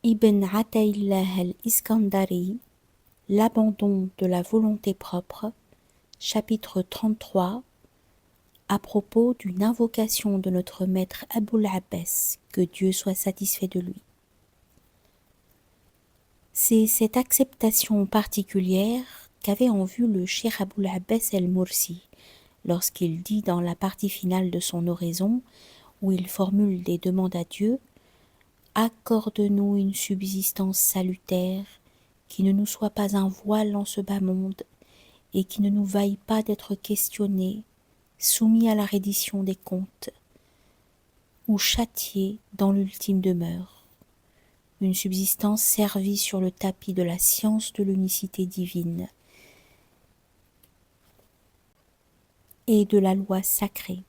Ibn Ataillah al-Iskandari, L'abandon de la volonté propre, chapitre 33, à propos d'une invocation de notre maître Aboul Abbas, que Dieu soit satisfait de lui. C'est cette acceptation particulière qu'avait en vue le cheikh Aboul Abbas el-Mursi, lorsqu'il dit dans la partie finale de son oraison, où il formule des demandes à Dieu, « Accorde-nous une subsistance salutaire, qui ne nous soit pas un voile en ce bas monde, et qui ne nous vaille pas d'être questionnés, soumis à la reddition des comptes, ou châtiés dans l'ultime demeure. Une subsistance servie sur le tapis de la science de l'unicité divine et de la loi sacrée,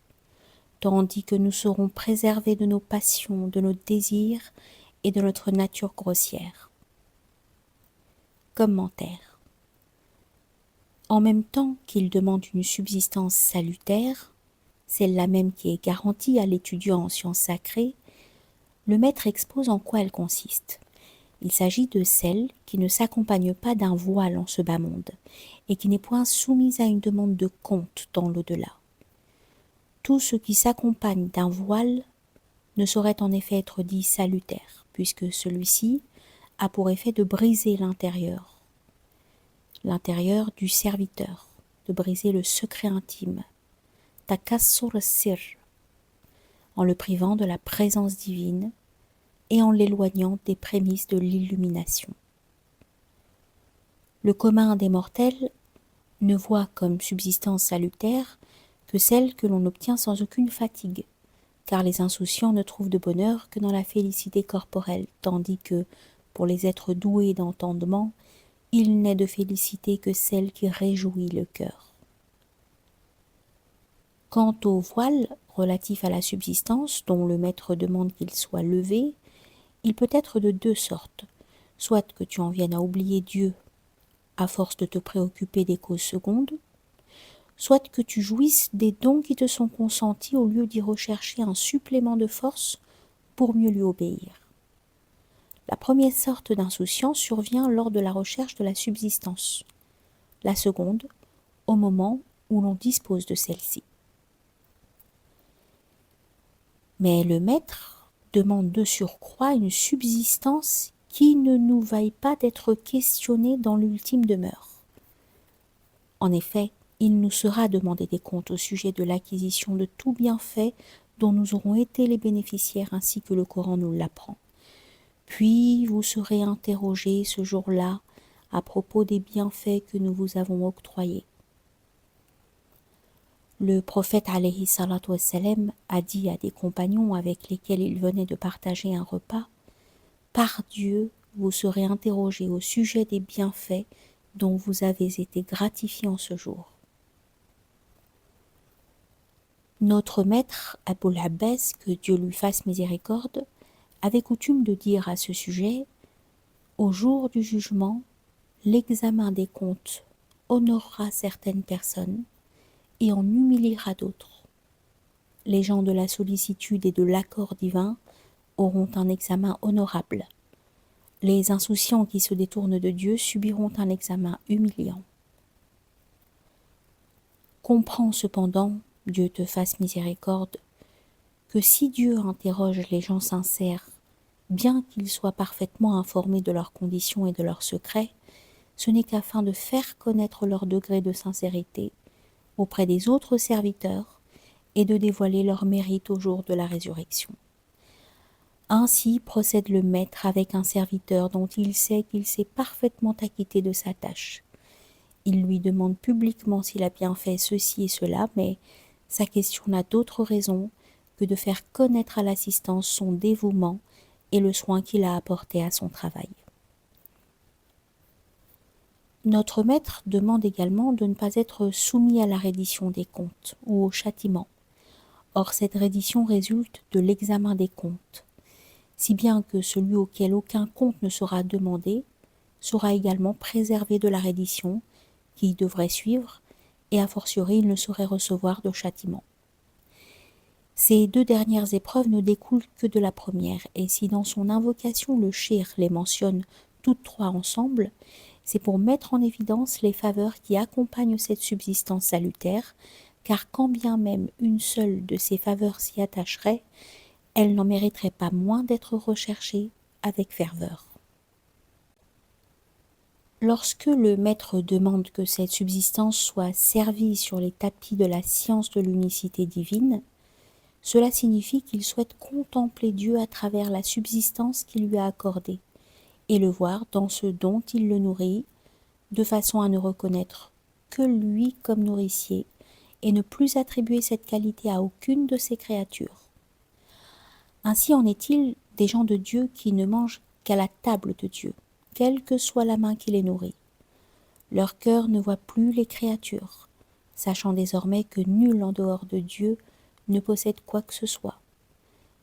tandis que nous serons préservés de nos passions, de nos désirs et de notre nature grossière. » Commentaire. En même temps qu'il demande une subsistance salutaire, celle-là même qui est garantie à l'étudiant en sciences sacrées, le maître expose en quoi elle consiste. Il s'agit de celle qui ne s'accompagne pas d'un voile en ce bas monde, et qui n'est point soumise à une demande de compte dans l'au-delà. Tout ce qui s'accompagne d'un voile ne saurait en effet être dit salutaire, puisque celui-ci a pour effet de briser l'intérieur du serviteur, de briser le secret intime, takassur sir, en le privant de la présence divine et en l'éloignant des prémices de l'illumination. Le commun des mortels ne voit comme subsistance salutaire que celle que l'on obtient sans aucune fatigue, car les insouciants ne trouvent de bonheur que dans la félicité corporelle, tandis que, pour les êtres doués d'entendement, il n'est de félicité que celle qui réjouit le cœur. Quant au voile relatif à la subsistance, dont le maître demande qu'il soit levé, il peut être de deux sortes, soit que tu en viennes à oublier Dieu à force de te préoccuper des causes secondes, soit que tu jouisses des dons qui te sont consentis au lieu d'y rechercher un supplément de force pour mieux lui obéir. La première sorte d'insouciance survient lors de la recherche de la subsistance, la seconde au moment où l'on dispose de celle-ci. Mais le maître demande de surcroît une subsistance qui ne nous vaille pas d'être questionnée dans l'ultime demeure. En effet, il nous sera demandé des comptes au sujet de l'acquisition de tout bienfait dont nous aurons été les bénéficiaires ainsi que le Coran nous l'apprend. Puis vous serez interrogés ce jour-là à propos des bienfaits que nous vous avons octroyés. Le prophète alayhi salatu wassalam a dit à des compagnons avec lesquels il venait de partager un repas, « Par Dieu, vous serez interrogés au sujet des bienfaits dont vous avez été gratifiés en ce jour. » Notre maître Aboul Abbas, que Dieu lui fasse miséricorde, avait coutume de dire à ce sujet, « Au jour du jugement, l'examen des comptes honorera certaines personnes et en humiliera d'autres. Les gens de la sollicitude et de l'accord divin auront un examen honorable. Les insouciants qui se détournent de Dieu subiront un examen humiliant. Comprends cependant, Dieu te fasse miséricorde, que si Dieu interroge les gens sincères, bien qu'ils soient parfaitement informés de leurs conditions et de leurs secrets, ce n'est qu'afin de faire connaître leur degré de sincérité auprès des autres serviteurs et de dévoiler leur mérite au jour de la résurrection. Ainsi procède le maître avec un serviteur dont il sait qu'il s'est parfaitement acquitté de sa tâche. Il lui demande publiquement s'il a bien fait ceci et cela, mais sa question n'a d'autre raison que de faire connaître à l'assistance son dévouement et le soin qu'il a apporté à son travail. Notre maître demande également de ne pas être soumis à la reddition des comptes ou au châtiment. Or cette reddition résulte de l'examen des comptes, si bien que celui auquel aucun compte ne sera demandé sera également préservé de la reddition qui devrait suivre, et a fortiori il ne saurait recevoir de châtiment. Ces deux dernières épreuves ne découlent que de la première, et si dans son invocation le shir les mentionne toutes trois ensemble, c'est pour mettre en évidence les faveurs qui accompagnent cette subsistance salutaire, car quand bien même une seule de ces faveurs s'y attacherait, elle n'en mériterait pas moins d'être recherchée avec ferveur. Lorsque le maître demande que cette subsistance soit servie sur les tapis de la science de l'unicité divine, cela signifie qu'il souhaite contempler Dieu à travers la subsistance qu'il lui a accordée et le voir dans ce dont il le nourrit, de façon à ne reconnaître que lui comme nourricier et ne plus attribuer cette qualité à aucune de ses créatures. Ainsi en est-il des gens de Dieu qui ne mangent qu'à la table de Dieu, quelle que soit la main qui les nourrit. Leur cœur ne voit plus les créatures, sachant désormais que nul en dehors de Dieu ne possède quoi que ce soit.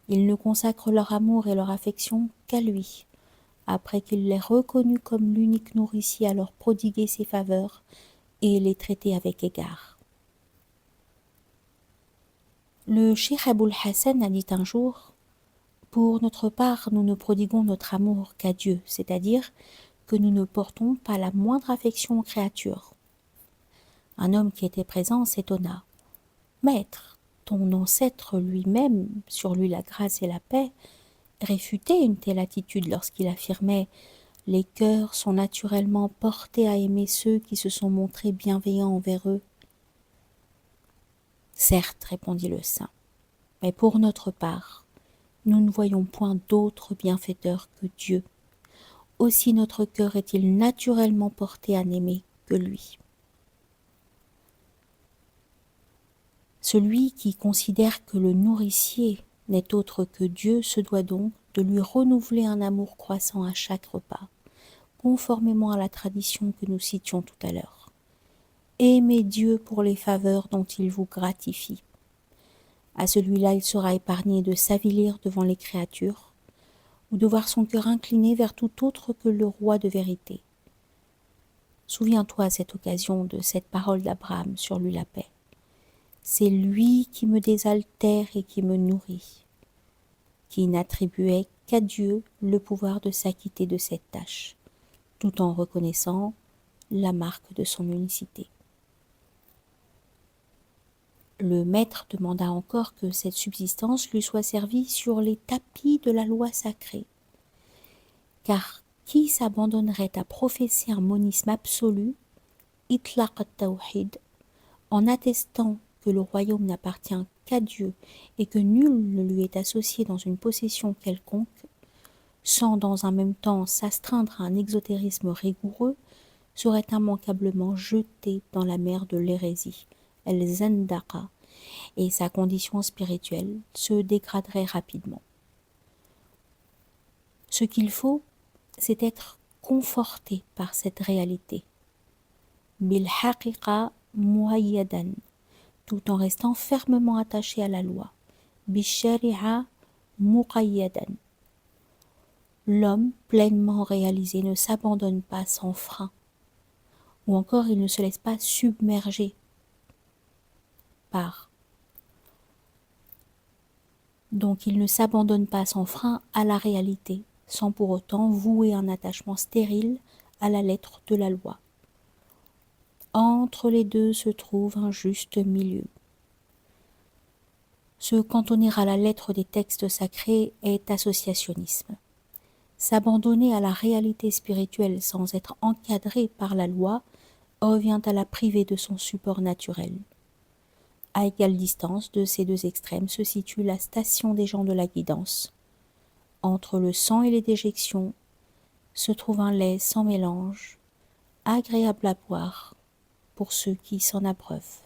Ils ne consacrent leur amour et leur affection qu'à lui, après qu'il l'ait reconnu comme l'unique nourricier à leur prodiguer ses faveurs et les traiter avec égard. Le Cheikh Aboul Hassan a dit un jour: pour notre part, nous ne prodiguons notre amour qu'à Dieu, c'est-à-dire que nous ne portons pas la moindre affection aux créatures. Un homme qui était présent s'étonna. Maître, ton ancêtre lui-même, sur lui la grâce et la paix, réfutait une telle attitude lorsqu'il affirmait: les cœurs sont naturellement portés à aimer ceux qui se sont montrés bienveillants envers eux. Certes, répondit le saint, mais pour notre part, nous ne voyons point d'autre bienfaiteur que Dieu. Aussi notre cœur est-il naturellement porté à n'aimer que lui. Celui qui considère que le nourricier n'est autre que Dieu se doit donc de lui renouveler un amour croissant à chaque repas, conformément à la tradition que nous citions tout à l'heure. Aimez Dieu pour les faveurs dont il vous gratifie. À celui-là, il sera épargné de s'avilir devant les créatures, ou de voir son cœur incliné vers tout autre que le roi de vérité. Souviens-toi à cette occasion de cette parole d'Abraham sur lui la paix. C'est lui qui me désaltère et qui me nourrit, qui n'attribuait qu'à Dieu le pouvoir de s'acquitter de cette tâche, tout en reconnaissant la marque de son unicité. Le maître demanda encore que cette subsistance lui soit servie sur les tapis de la loi sacrée, car qui s'abandonnerait à professer un monisme absolu, itlaq al-tawhid, en attestant que le royaume n'appartient qu'à Dieu et que nul ne lui est associé dans une possession quelconque, sans dans un même temps s'astreindre à un exotérisme rigoureux, serait immanquablement jeté dans la mer de l'hérésie, el-zandaqa, et sa condition spirituelle se dégraderait rapidement. Ce qu'il faut, c'est être conforté par cette réalité, bil haqiqa muayyadan, tout en restant fermement attaché à la loi, bil shari'a muqayyadan. L'homme pleinement réalisé ne s'abandonne pas sans frein, ou encore il ne se laisse pas submerger par. Donc il ne s'abandonne pas sans frein à la réalité, sans pour autant vouer un attachement stérile à la lettre de la loi. Entre les deux se trouve un juste milieu. Se cantonner à la lettre des textes sacrés est associationnisme. S'abandonner à la réalité spirituelle sans être encadré par la loi revient à la priver de son support naturel. À égale distance de ces deux extrêmes se situe la station des gens de la guidance. Entre le sang et les déjections se trouve un lait sans mélange, agréable à boire pour ceux qui s'en abreuvent.